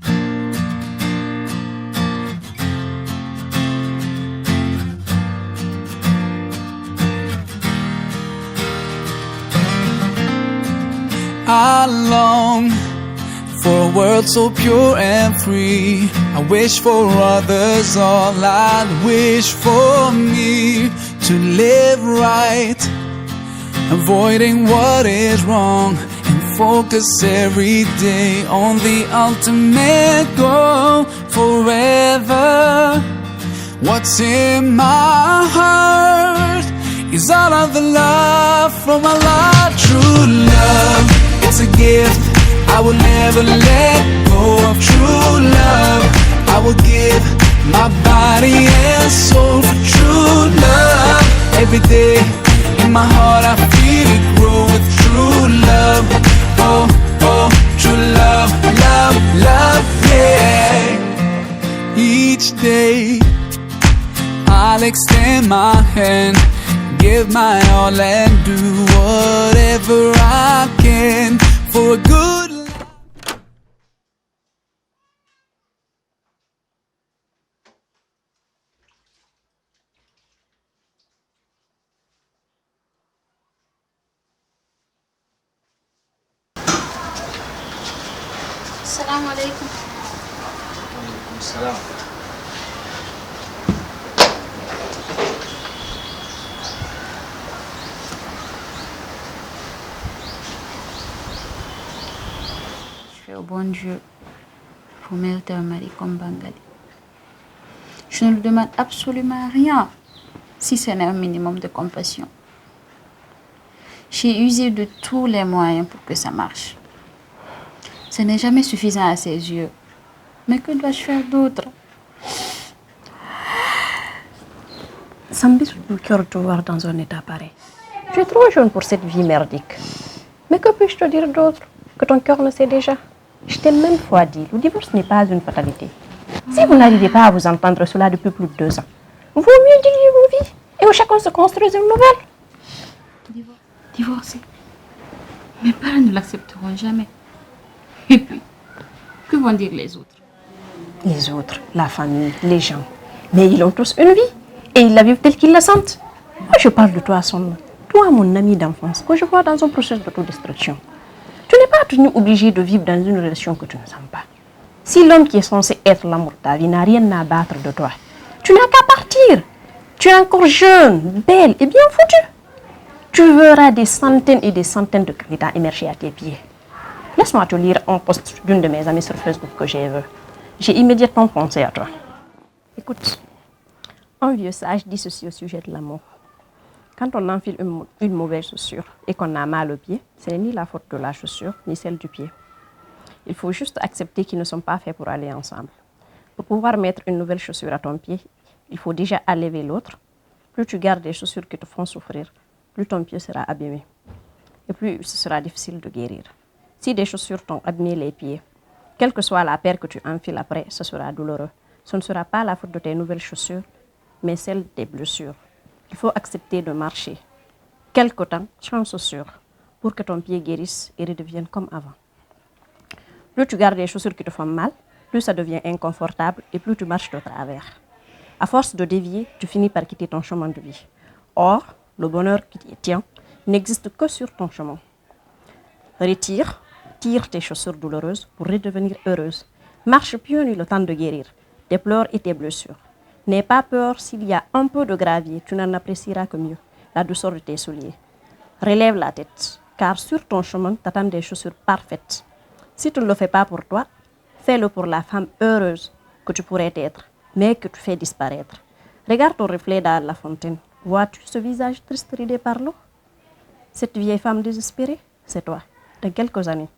I long for a world so pure and free. I wish for others all I'd wish for me. To live right, avoiding what is wrong, and focus every day on the ultimate goal. Forever, what's in my heart is all of the love from Allah. True love, it's a gift I will never let go of. True love, I will give my body and soul for true love. Every day in my heart I feel it grow with true love. Oh, oh, true love, love, love, yeah. Each day I'll extend my hand, give my all and do whatever I can for a good life. Assalamu alaikum. Salam. Je fais au bon Dieu pour mériter un mari comme Bangali. Je ne lui demande absolument rien si ce n'est un minimum de compassion. J'ai usé de tous les moyens pour que ça marche. Ce n'est jamais suffisant à ses yeux. Mais que dois-je faire d'autre? Ça me brise le cœur de te voir dans un état pareil. Tu es trop jeune pour cette vie merdique. Mais que puis-je te dire d'autre que ton cœur ne sait déjà? Je t'ai même fois dit, le divorce n'est pas une fatalité. Si vous n'arrivez pas à vous entendre cela depuis plus de 2 ans, vaut mieux diluer vos vies et où chacun se construise une nouvelle. Divorcer. Mes parents ne l'accepteront jamais. Et puis, que vont dire les autres? Les autres, la famille, les gens. Mais ils ont tous une vie et ils la vivent telle qu'ils la sentent. Moi, je parle de toi à son nom. Toi, mon ami d'enfance, que je vois dans un processus d'autodestruction. Tu n'es pas tenu obligé de vivre dans une relation que tu ne sens pas. Si l'homme qui est censé être l'amour de ta vie n'a rien à battre de toi, tu n'as qu'à partir. Tu es encore jeune, belle et bien foutue. Tu verras des centaines et des centaines de candidats émerger à tes pieds. Laisse-moi te lire un post d'une de mes amies sur Facebook que j'ai vu. J'ai immédiatement pensé à toi. Écoute, un vieux sage dit ceci au sujet de l'amour. Quand on enfile une mauvaise chaussure et qu'on a mal au pied, ce n'est ni la faute de la chaussure, ni celle du pied. Il faut juste accepter qu'ils ne sont pas faits pour aller ensemble. Pour pouvoir mettre une nouvelle chaussure à ton pied, il faut déjà enlever l'autre. Plus tu gardes des chaussures qui te font souffrir, plus ton pied sera abîmé. Et plus ce sera difficile de guérir. Si des chaussures t'ont abîmé les pieds, quelle que soit la paire que tu enfiles après, ce sera douloureux. Ce ne sera pas la faute de tes nouvelles chaussures, mais celle des blessures. Il faut accepter de marcher. Quelque temps, sans chaussures, pour que ton pied guérisse et redevienne comme avant. Plus tu gardes des chaussures qui te font mal, plus ça devient inconfortable et plus tu marches de travers. À force de dévier, tu finis par quitter ton chemin de vie. Or, le bonheur qui t'y tient n'existe que sur ton chemin. Tire tes chaussures douloureuses pour redevenir heureuse. Marche pieds nus le temps de guérir tes pleurs et tes blessures. N'aie pas peur s'il y a un peu de gravier, tu n'en apprécieras que mieux la douceur de tes souliers. Relève la tête, car sur ton chemin t'attendent des chaussures parfaites. Si tu ne le fais pas pour toi, fais-le pour la femme heureuse que tu pourrais être, mais que tu fais disparaître. Regarde ton reflet dans la fontaine. Vois-tu ce visage triste ridé par l'eau? Cette vieille femme désespérée, c'est toi, dans quelques années.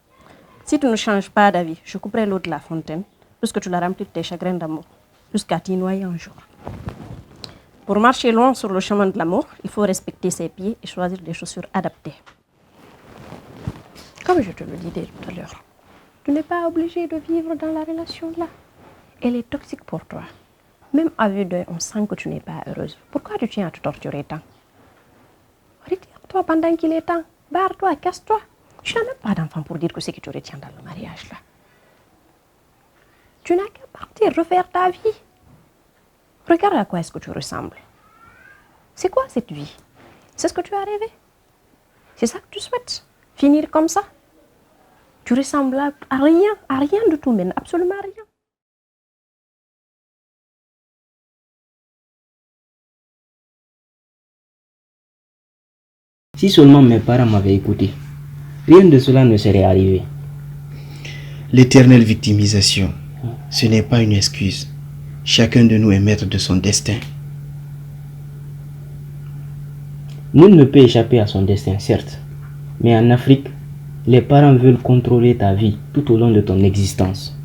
Si tu ne changes pas d'avis, je couperai l'eau de la fontaine, puisque tu l'as remplie de tes chagrins d'amour, jusqu'à t'y noyer un jour. Pour marcher loin sur le chemin de l'amour, il faut respecter ses pieds et choisir des chaussures adaptées. Comme je te le disais tout à l'heure, tu n'es pas obligé de vivre dans la relation là. Elle est toxique pour toi. Même à vue d'œil, on sent que tu n'es pas heureuse. Pourquoi tu tiens à te torturer tant? Retire-toi pendant qu'il est temps. Barre-toi, casse-toi. Tu n'as même pas d'enfant pour dire que c'est que tu retiens dans le mariage là. Tu n'as qu'à partir, refaire ta vie. Regarde à quoi est-ce que tu ressembles. C'est quoi cette vie? C'est ce que tu as rêvé? C'est ça que tu souhaites? Finir comme ça? Tu ressembles à rien du tout, mais absolument rien. Si seulement mes parents m'avaient écouté, rien de cela ne serait arrivé. L'éternelle victimisation, ce n'est pas une excuse. Chacun de nous est maître de son destin. Nul ne peut échapper à son destin, certes. Mais en Afrique, les parents veulent contrôler ta vie tout au long de ton existence.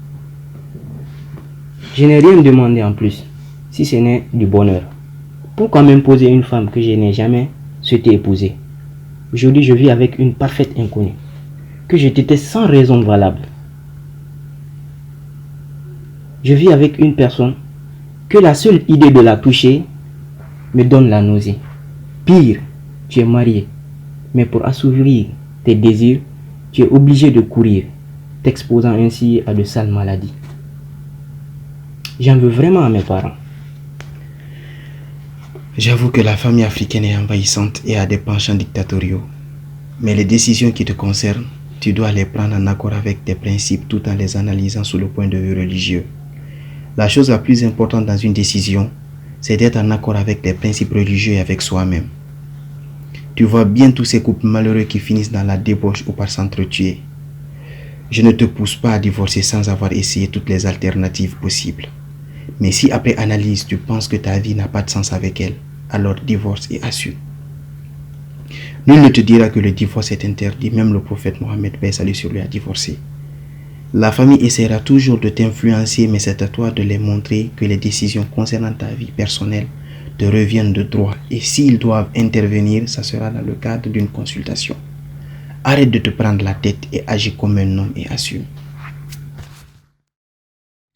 Je n'ai rien demandé en plus, si ce n'est du bonheur. Pourquoi m'imposer une femme que je n'ai jamais souhaité épouser? Aujourd'hui, je vis avec une parfaite inconnue, que je déteste sans raison valable. Je vis avec une personne que la seule idée de la toucher me donne la nausée. Pire, tu es marié, mais pour assouvir tes désirs, tu es obligé de courir, t'exposant ainsi à de sales maladies. J'en veux vraiment à mes parents. J'avoue que la famille africaine est envahissante et a des penchants dictatoriaux. Mais les décisions qui te concernent, tu dois les prendre en accord avec tes principes tout en les analysant sous le point de vue religieux. La chose la plus importante dans une décision, c'est d'être en accord avec tes principes religieux et avec soi-même. Tu vois bien tous ces couples malheureux qui finissent dans la débauche ou par s'entretuer. Je ne te pousse pas à divorcer sans avoir essayé toutes les alternatives possibles. Mais si après analyse, tu penses que ta vie n'a pas de sens avec elle, alors divorce et assume. Nul ne te dira que le divorce est interdit, même le prophète Mohammed, paix et salut sur lui, a divorcé. La famille essaiera toujours de t'influencer, mais c'est à toi de les montrer que les décisions concernant ta vie personnelle te reviennent de droit. Et s'ils doivent intervenir, ça sera dans le cadre d'une consultation. Arrête de te prendre la tête et agis comme un homme et assume.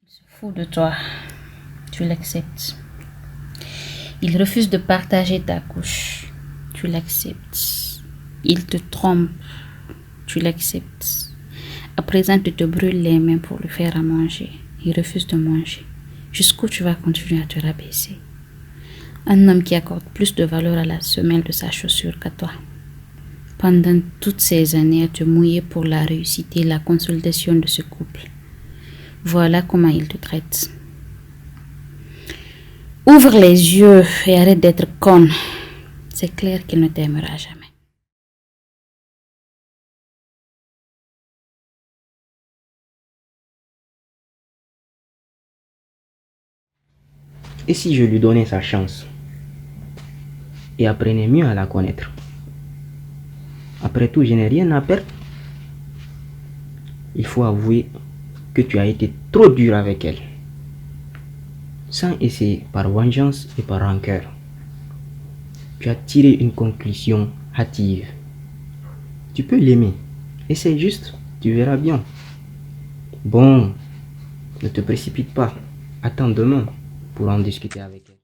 Il se fout de toi. Tu l'acceptes. Il refuse de partager ta couche. Tu l'acceptes. Il te trompe. Tu l'acceptes. À présent, tu te brûles les mains pour lui faire à manger. Il refuse de manger. Jusqu'où tu vas continuer à te rabaisser? Un homme qui accorde plus de valeur à la semelle de sa chaussure qu'à toi. Pendant toutes ces années à te mouiller pour la réussite et la consolidation de ce couple. Voilà comment il te traite. Ouvre les yeux et arrête d'être conne. C'est clair qu'il ne t'aimera jamais. Et si je lui donnais sa chance et apprenais mieux à la connaître? Après tout, je n'ai rien à perdre. Il faut avouer que tu as été trop dur avec elle. Sans essayer, par vengeance et par rancœur. Tu as tiré une conclusion hâtive. Tu peux l'aimer. Essaye juste, tu verras bien. Bon, ne te précipite pas. Attends demain pour en discuter avec elle.